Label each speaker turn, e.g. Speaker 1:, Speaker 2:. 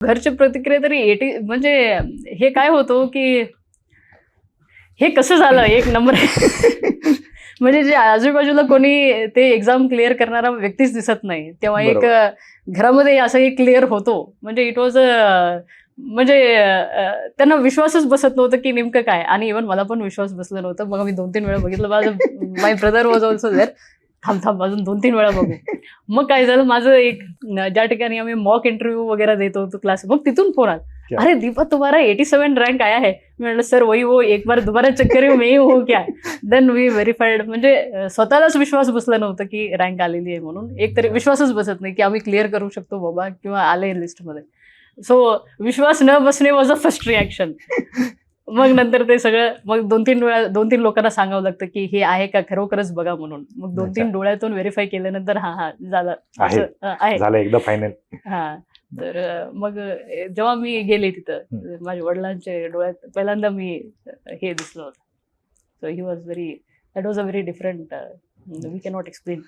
Speaker 1: घरची प्रतिक्रिया तरी 80 म्हणजे हे काय होतं की हे कसं झालं एक नंबर म्हणजे जे आजूबाजूला कोणी ते एक्झाम क्लिअर करणारा व्यक्तीच दिसत नाही तेव्हा एक
Speaker 2: बरोबर.
Speaker 1: घरामध्ये असं एक क्लिअर होतो म्हणजे इट वॉज म्हणजे त्यांना विश्वासच बसत नव्हतं की नेमकं काय आणि इव्हन मला पण विश्वास बसला नव्हता मग मी 2-3 वेळा बघितलं माझं माय ब्रदर वॉज ऑल्सो देअर थांब अजून 2-3 वेळा बघू मग काय झालं माझं एक ज्या ठिकाणी आम्ही मॉक इंटरव्ह्यू वगैरे देत होतो क्लास मग तिथून फोन आला अरे दीपा तुम्हारा 87 रैंक आया है मी म्हटलं सर वही वो एक बार दोबारा चेक करी मैं ही हूँ क्या देन वी व्हेरीफाईड म्हणजे स्वतःलाच विश्वास बसला नव्हता की रँक आलेली आहे म्हणून एक तरी विश्वासच बसत नाही की आम्ही क्लिअर करू शकतो बाबा किंवा आले लिस्टमध्ये सो विश्वास न बसणे वॉज अ फर्स्ट रिॲक्शन मग नंतर ते सगळं मग 2-3 लोकांना सांगावं लागतं की हे आहे का खरोखरच बघा म्हणून मग 2-3 डोळ्यातून व्हेरीफाय केल्यानंतर हा झालं आहे
Speaker 2: झालं एकदा फायनल.
Speaker 1: हा तर मग जेव्हा मी गेले तिथं माझ्या वडिलांच्या डोळ्यात पहिल्यांदा मी हे दिसलं होतं so he was very that was a very different we cannot explain